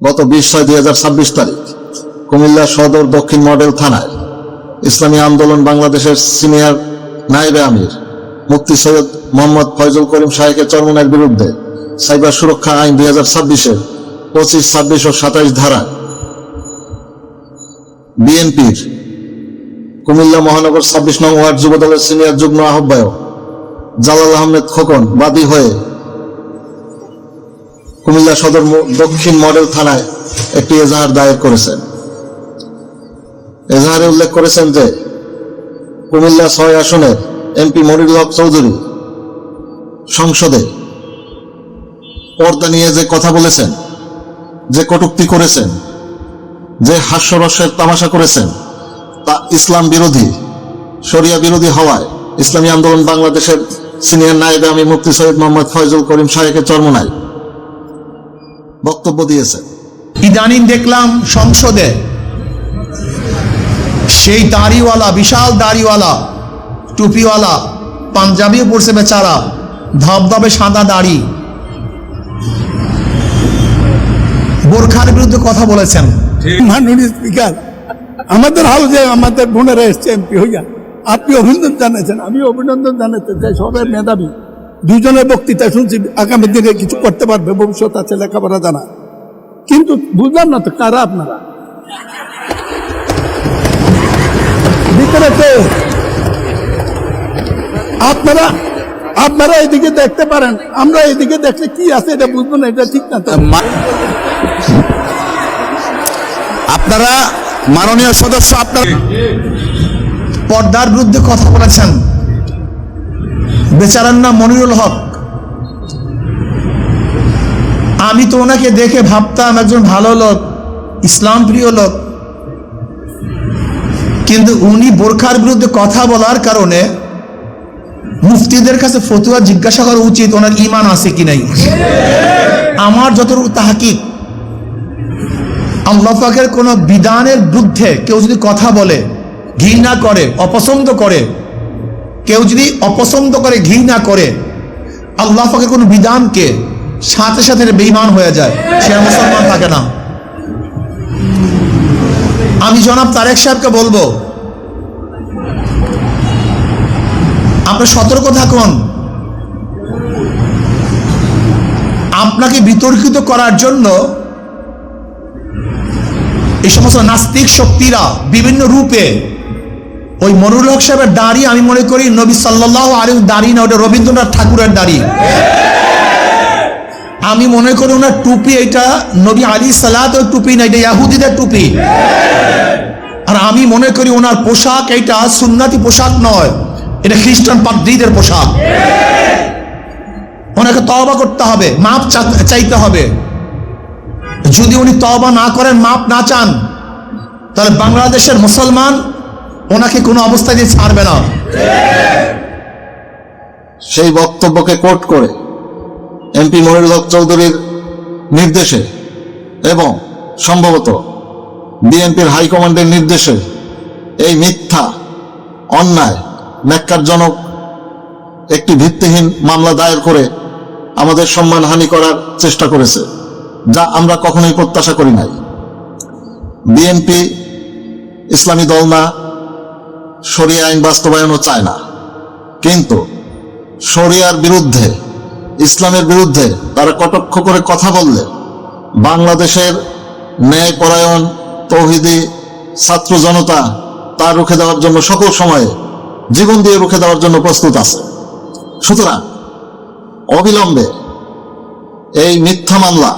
গত 20/6/2026 তারিখ কুমিল্লা সদর দক্ষিণ মডেল থানায় ইসলামী আন্দোলন বাংলাদেশের সিনিয়র নায়েবে আমির মুফতি সৈয়দ মোহাম্মদ ফয়জুল করিম শাহেকের চরমনাইয়ের বিরুদ্ধে সাইবার সুরক্ষা আইন 2026-এর 25, 26 ও 27 ধারায় বিএনপির কুমিল্লা মহানগর 26 নং ওয়ার্ড যুবদলের সিনিয়র যুগ্ম আহ্বায়ক জালাল আহমেদ খোকন বাদী হয়ে কুমিল্লা সদর দক্ষিণ মডেল থানায় একটি এজাহার দায়ের করেছেন। এজাহারে উল্লেখ করেছেন যে কুমিল্লা 6 আসনের এমপি মনিরুল হক চৌধুরী সংসদে পর্দা নিয়ে যে কথা বলেছেন, যে কটূক্তি করেছেন, যে হাস্যরসের তামাশা করেছেন, তা ইসলাম বিরোধী, শরিয়া বিরোধী হওয়ায় ইসলামী আন্দোলন বাংলাদেশের সিনিয়র নায়েবে আমির মুফতি সৈয়দ মোহাম্মদ ফয়জুল করিম শাহেকের চরমনায় বক্তব্য দিয়েছেন। ইদানিং দেখলাম সংসদে সেই দাড়িওয়ালা, বিশাল দাড়িওয়ালা, টুপিওয়ালা, পাঞ্জাবিও পরছে বেচারা, ধবধবে সাদা দাড়ি, বোরখার বিরুদ্ধে কথা বলেছেন। মাননীয় স্পিকার, আমাদের হাউসে আমাদের বোনেরা এসছে এমপি হইয়া, আপনি অভিনন্দন জানাচ্ছেন, আমি অভিনন্দন জানাতে চাই। সবের মেধাবী, দুজনের বক্তৃতা শুনছি, আগামী দিনে কিছু করতে পারবে, ভবিষ্যৎ আছে, লেখাপড়া জানা। কিন্তু বুঝলাম না তো কারা আপনারা, ভিতরে তো আপনারা এদিকে দেখতে পারেন, আমরা এদিকে দেখলে কি আছে এটা বুঝবো না, এটা ঠিক না। তো আপনারা মাননীয় সদস্য, আপনার পর্দার বিরুদ্ধে কথা বলেছেন। বেচারার নাম মনিরুল হক। আমি তো ওনাকে দেখে ভাবতাম একজন ভালো লোক, ইসলাম প্রিয় লোক, কিন্তু উনি বোরখার বিরুদ্ধে কথা বলার কারণে মুফতিদের কাছে ফতোয়া জিজ্ঞাসা করা উচিত ওনার ঈমান আছে কি নাই। আমার যতটুকু তাহকিক, আল্লাহ পাকের কোন বিধানের বিরুদ্ধে কেউ যদি কথা বলে, ঘৃণা করে, অপছন্দ করে, কেউ যদি অপছন্দ করে, ঘৃণা করে আল্লাহ পাকের কোন বিধানকে, সাথে সাথে বেঈমান হয়ে যায়, সে আর মুসলমান থাকে না। আমি জনাব তারেক সাহেবকে বলবো, আপনি সতর্ক থাকুন। আপনাকে বিতর্কিত করার জন্য এই সমস্ত নাস্তিক শক্তিরা বিভিন্ন রূপে, ওই মনিরুল হক সাহেবের দাড়ি আমি মনে করি নবী সাল্লাল্লাহু আলাইহি দাড়ি না, ওটা রবীন্দ্রনাথ ঠাকুরের দাড়ি। আমি মনে করি ওনার টুপি এটা নবী আলাইহিস সালাতের টুপি না, এটা ইহুদিদের টুপি। আর আমি মনে করি ওনার পোশাক এটা সুন্নতি পোশাক নয়, এটা খ্রিস্টান পাদ্রীদের পোশাক। ওনাকে তওবা করতে হবে, মাপ চাইতে হবে। যদি উনি তওবা না করেন, মাপ না চান, তাহলে বাংলাদেশের মুসলমান ওনাকে কোনো অবস্থায় দিয়ে ছাড়বে না। সেই বক্তব্যকে কোট করে এমপি মনিরুল হক চৌধুরীর নির্দেশে এবং সম্ভবত বিএনপির হাইকমান্ডের নির্দেশে এই মিথ্যা, অন্যায়, ন্যাক্কারজনক একটি ভিত্তিহীন মামলা দায়ের করে আমাদের সম্মানহানি করার চেষ্টা করেছে, যা আমরা কখনোই প্রত্যাশা করি নাই। বিএনপি ইসলামী দল না, শরিয়া আইন বাস্তবায়নও চায় না, কিন্তু শরিয়ার বিরুদ্ধে, ইসলামের বিরুদ্ধে তারা কটাক্ষ করে কথা বললে বাংলাদেশের ন্যায়পরায়ণ তৌহিদি ছাত্র জনতা তা রুখে দেওয়ার জন্য সকল সময়ে জীবন দিয়ে রুখে দেওয়ার জন্য প্রস্তুত আছে। সুতরাং অবিলম্বে এই মিথ্যা মামলা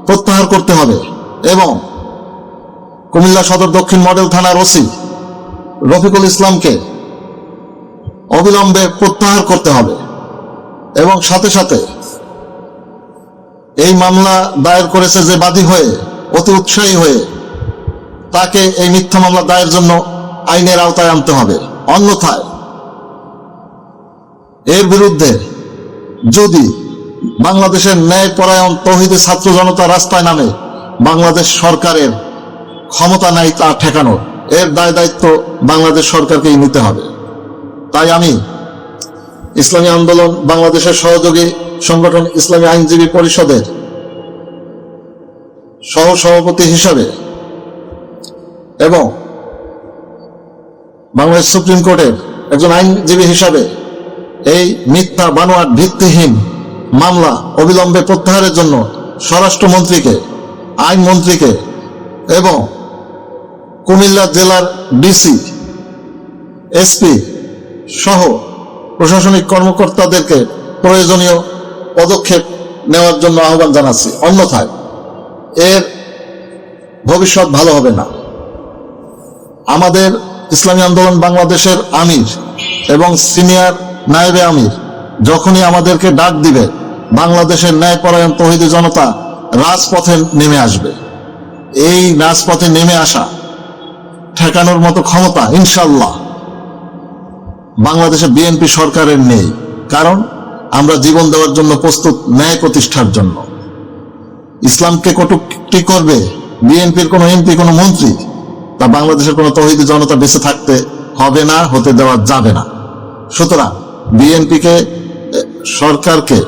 প্রত্যাহার করতে হবে এবং কুমিল্লা সদর দক্ষিণ মডেল থানার ওসি রফিকুল ইসলামকে অবিলম্বে প্রত্যাহার করতে হবে এবং সাথে সাথে এই মামলা দায়ের করেছে যে বাদী হয়ে, অতি উৎসাহী হয়ে, তাকে এই মিথ্যা মামলা দায়ের জন্য আইনের আওতায় আনতে হবে। অন্যথায় এর বিরুদ্ধে যদি বাংলাদেশের ন্যায়পরায়ণ তৌহিদি ছাত্র জনতা রাস্তায় নামে, বাংলাদেশ সরকারের ক্ষমতা নাই তা ঠেকানোর, এর দায় দায়িত্ব বাংলাদেশ সরকারকেই নিতে হবে। তাই আমি ইসলামী আন্দোলন বাংলাদেশের সহযোগী সংগঠন ইসলামী আইনজীবী পরিষদের সহ সভাপতি হিসাবে এবং বাংলাদেশ সুপ্রিম কোর্টের একজন আইনজীবী হিসাবে এই মিথ্যা বানোয়াট ভিত্তিহীন মামলা অবিলম্বে প্রত্যাহারের জন্য স্বরাষ্ট্রমন্ত্রীকে, আইনমন্ত্রীকে এবং কুমিল্লা জেলার ডিসি, এসপি সহ প্রশাসনিক কর্মকর্তাদেরকে প্রয়োজনীয় পদক্ষেপ নেওয়ার জন্য আহ্বান জানাচ্ছি। অন্যথায় এর ভবিষ্যৎ ভালো হবে না। আমাদের ইসলামী আন্দোলন বাংলাদেশের আমির এবং সিনিয়র নায়েবে আমির যখনই আমাদেরকে ডাক দিবে, বাংলাদেশের ন্যায়পরায়ণ তৌহিদি জনতা রাজপথে নেমে আসবে। এই রাজপথে নেমে আসা ঠেকানোর মতো ক্ষমতা ইনশাল্লাহ বাংলাদেশে বিএনপি সরকারের নেই। কারণ আমরা জীবন দেওয়ার জন্য প্রস্তুত ন্যায় প্রতিষ্ঠার জন্য। ইসলামকে কটূক্তি করবে বিএনপির কোনো এমপি, কোনো মন্ত্রী, তা বাংলাদেশের কোনো তৌহিদি জনতা বেঁচে থাকতে হবে না, হতে দেওয়া যাবে না। সুতরাং বিএনপিকে, সরকারকে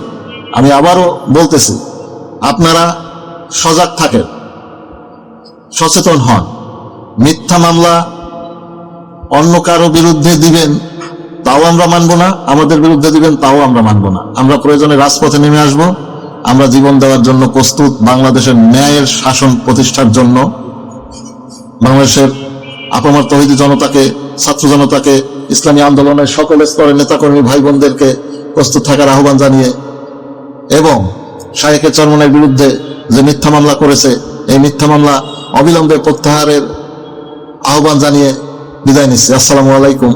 আমি আবারও বলতেছি, আপনারা সজাগ থাকেন, সচেতন হন। মিথ্যা মামলা অন্য কারো বিরুদ্ধে দিবেন তাও আমরা মানব না, আমাদের বিরুদ্ধে দিবেন তাও আমরা মানব না। আমরা প্রয়োজনে রাজপথে নেমে আসব। আমরা জীবন দেওয়ার জন্য প্রস্তুত, বাংলাদেশের ন্যায়ের শাসন প্রতিষ্ঠার জন্য। বাংলাদেশের আপামর তৌহিদি জনতাকে, ছাত্র জনতাকে, ইসলামী আন্দোলনের সকল স্তরের নেতাকর্মী ভাই বোনদেরকে প্রস্তুত থাকার আহ্বান জানিয়ে এবং শায়েখে চরমনের বিরুদ্ধে যে মিথ্যা মামলা করেছে, এই মিথ্যা মামলা অবিলম্বে প্রত্যাহারের আহ্বান জানিয়ে বিদায় নিচ্ছি। আসসালামু আলাইকুম।